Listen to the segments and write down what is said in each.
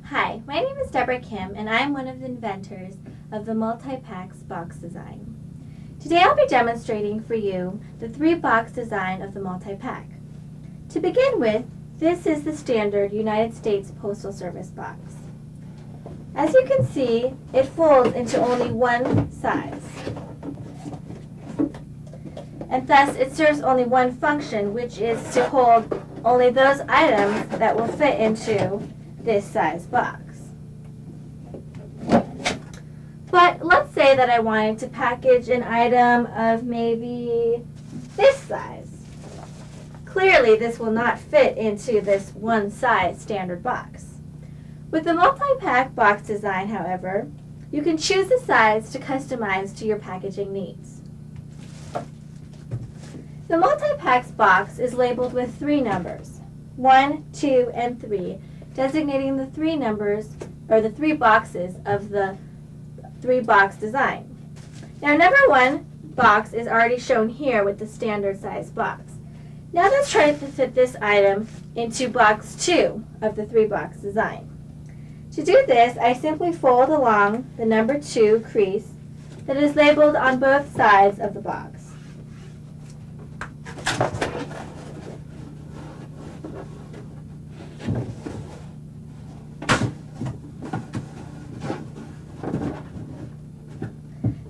Hi, my name is Deborah Kim, and I'm one of the inventors of the Multi-Pak's box design. Today I'll be demonstrating for you the 3-box design of the Multi-Pak. To begin with, this is the standard United States Postal Service box. As you can see, it folds into only one size. And thus it serves only one function, which is to hold only those items that will fit into this size box. But let's say that I wanted to package an item of maybe this size. Clearly this will not fit into this one size standard box. With the Multi-Pak box design, however, you can choose the size to customize to your packaging needs. The Multi-Pak's box is labeled with 3 numbers, 1, 2, and 3, designating the 3 numbers, or the 3 boxes of the 3-box design. Now, number 1 box is already shown here with the standard size box. Now let's try to fit this item into box 2 of the 3-box design. To do this, I simply fold along the number 2 crease that is labeled on both sides of the box.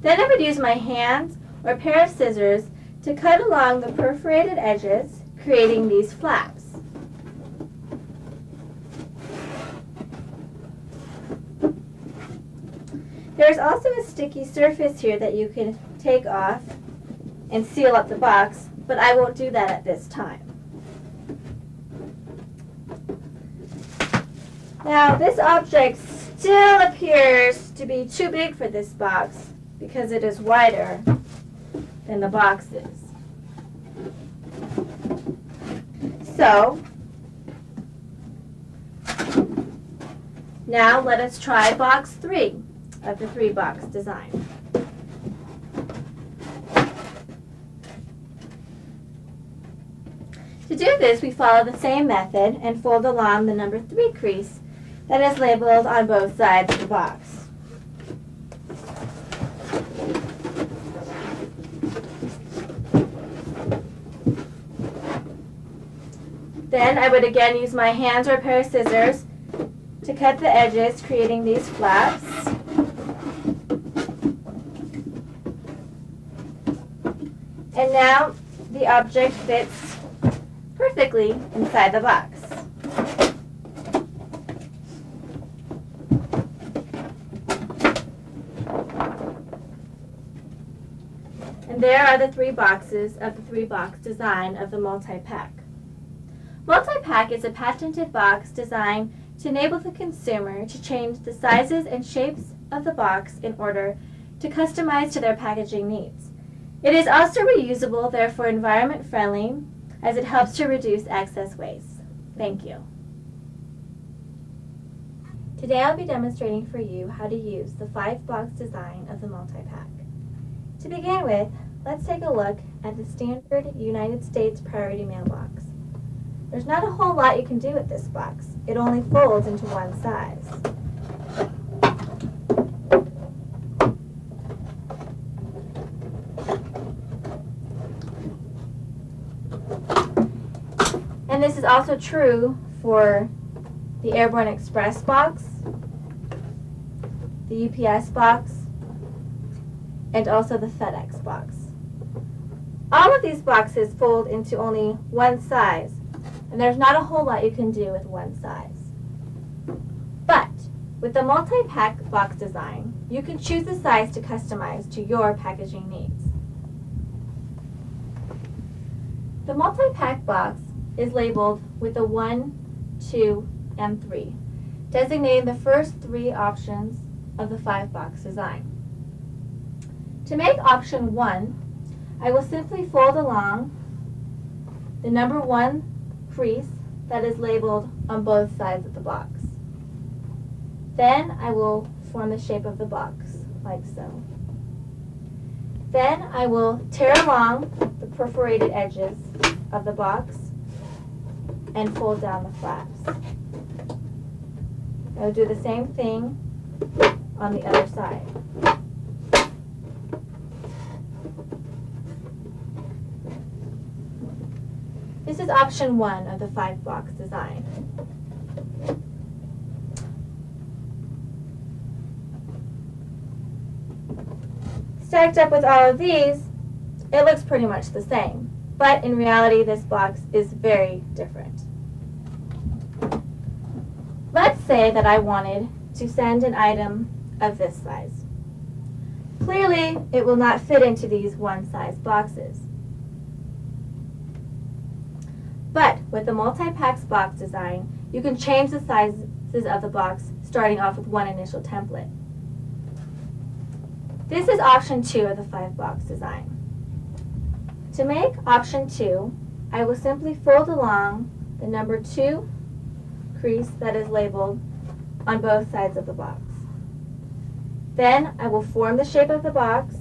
Then I would use my hands or a pair of scissors to cut along the perforated edges, creating these flaps. There's also a sticky surface here that you can take off and seal up the box, but I won't do that at this time. Now, this object still appears to be too big for this box because it is wider than the box is. So, now let us try box 3 of the 3-box design. To do this, we follow the same method and fold along the number 3 crease that is labeled on both sides of the box. Then I would again use my hands or a pair of scissors to cut the edges, creating these flaps. And now the object fits perfectly inside the box. And there are the 3 boxes of the 3-box design of the Multi-Pak. Multi-Pak is a patented box designed to enable the consumer to change the sizes and shapes of the box in order to customize to their packaging needs. It is also reusable, therefore environment friendly, as it helps to reduce excess waste. Thank you. Today I'll be demonstrating for you how to use the 5-box design of the Multi-Pak. To begin with, let's take a look at the standard United States priority mailbox. There's not a whole lot you can do with this box. It only folds into one size. And this is also true for the Airborne Express box, the UPS box, and also the FedEx box. All of these boxes fold into only one size, and there's not a whole lot you can do with one size. But with the Multi-Pak box design, you can choose the size to customize to your packaging needs. The Multi-Pak box is labeled with a 1, 2, and 3, designating the first 3 options of the 5-box design. To make option 1, I will simply fold along the number 1 crease that is labeled on both sides of the box. Then I will form the shape of the box, like so. Then I will tear along the perforated edges of the box and fold down the flaps. I'll do the same thing on the other side. This is option 1 of the 5-box design. Stacked up with all of these, it looks pretty much the same, but in reality this box is very different. Let's say that I wanted to send an item of this size. Clearly, it will not fit into these one-size boxes. But with the multi-packs box design, you can change the sizes of the box starting off with one initial template. This is option 2 of the 5-box design. To make option 2, I will simply fold along the number 2 crease that is labeled on both sides of the box. Then I will form the shape of the box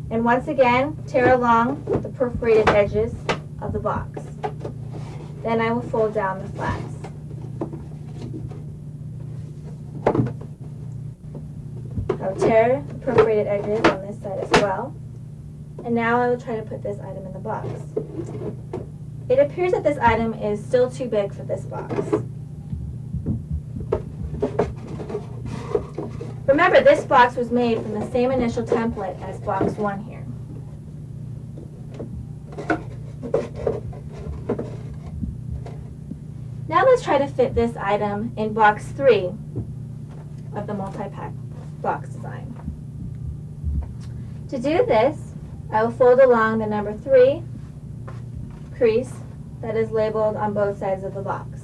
and once again tear along the perforated edges of the box. Then I will fold down the flaps. I'll tear the perforated edges on this side as well. And now I will try to put this item in the box. It appears that this item is still too big for this box. Remember, this box was made from the same initial template as box 1 here. Now let's try to fit this item in box 3 of the multi-pack box design. To do this, I will fold along the number 3 crease that is labeled on both sides of the box.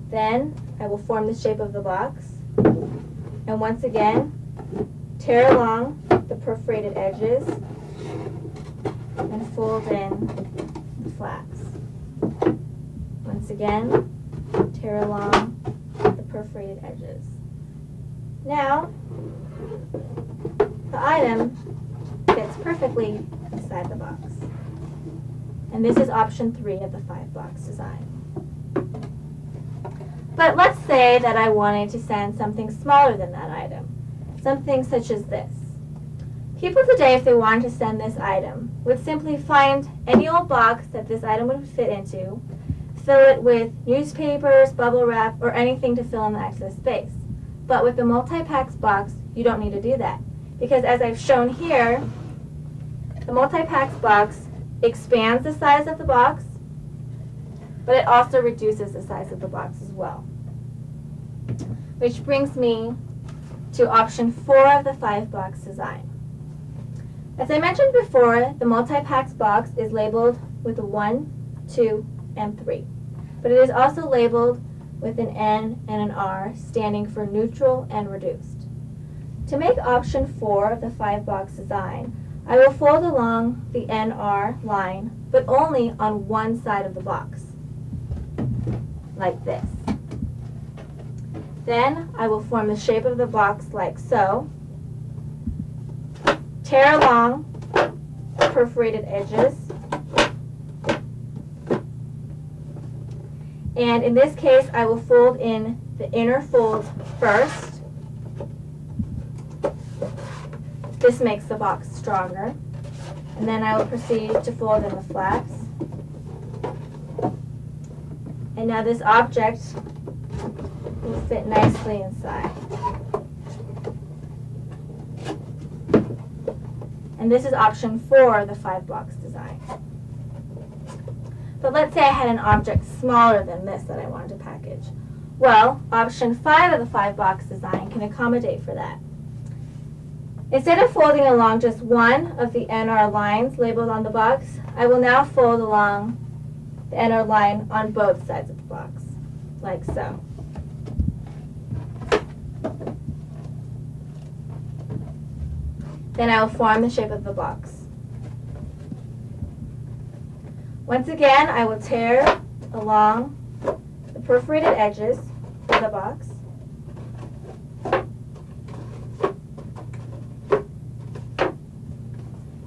Then I will form the shape of the box and once again tear along the perforated edges and fold in the flaps. Once again, tear along the perforated edges. Now, the item fits perfectly inside the box. And this is option 3 of the 5-box design. But let's say that I wanted to send something smaller than that item, something such as this. People today, if they wanted to send this item, would simply find any old box that this item would fit into, fill it with newspapers, bubble wrap, or anything to fill in the excess space. But with the multi-packs box, you don't need to do that. Because as I've shown here, the multi-packs box expands the size of the box, but it also reduces the size of the box as well. Which brings me to option 4 of the 5-box design. As I mentioned before, the multi-packs box is labeled with a 1, 2, and 3. But it is also labeled with an N and an R, standing for neutral and reduced. To make option 4 of the 5-box design, I will fold along the NR line, but only on one side of the box, like this. Then I will form the shape of the box like so, tear along the perforated edges, and in this case I will fold in the inner fold first. This makes the box stronger. And then I will proceed to fold in the flaps. And now this object will fit nicely inside. And this is option 4 of the 5-box design. But let's say I had an object smaller than this that I wanted to package. Well, option 5 of the 5-box design can accommodate for that. Instead of folding along just one of the NR lines labeled on the box, I will now fold along the NR line on both sides of the box, like so. Then I will form the shape of the box. Once again, I will tear along the perforated edges of the box.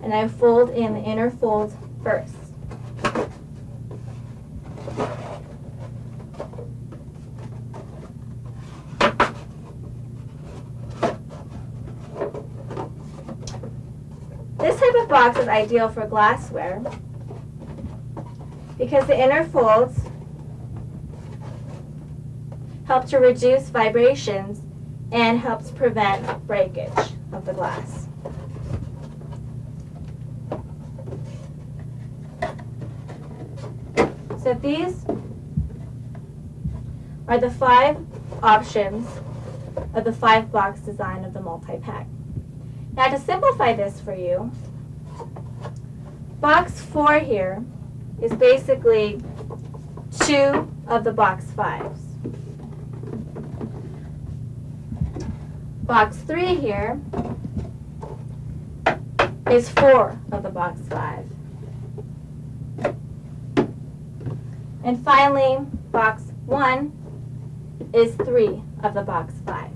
And I fold in the inner fold first. type of box is ideal for glassware because the inner folds help to reduce vibrations and helps prevent breakage of the glass. So these are the 5 options of the 5-box design of the multi-pack. Now to simplify this for you, box 4 here is basically 2 of the box 5s. Box 3 here is 4 of the box 5. And finally, box 1 is 3 of the box 5.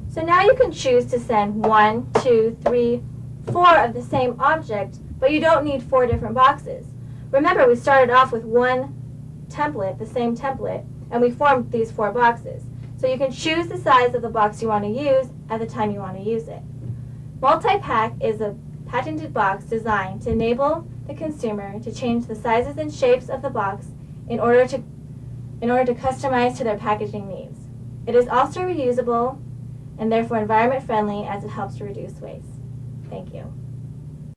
So now you can choose to send 1, 2, 3, 4 of the same object, but you don't need 4 different boxes. Remember, we started off with one template, the same template, and we formed these 4 boxes. So you can choose the size of the box you want to use at the time you want to use it. Multi-Pak is a patented box designed to enable the consumer to change the sizes and shapes of the box in order to customize to their packaging needs. It is also reusable and therefore environment friendly as it helps to reduce waste. Thank you.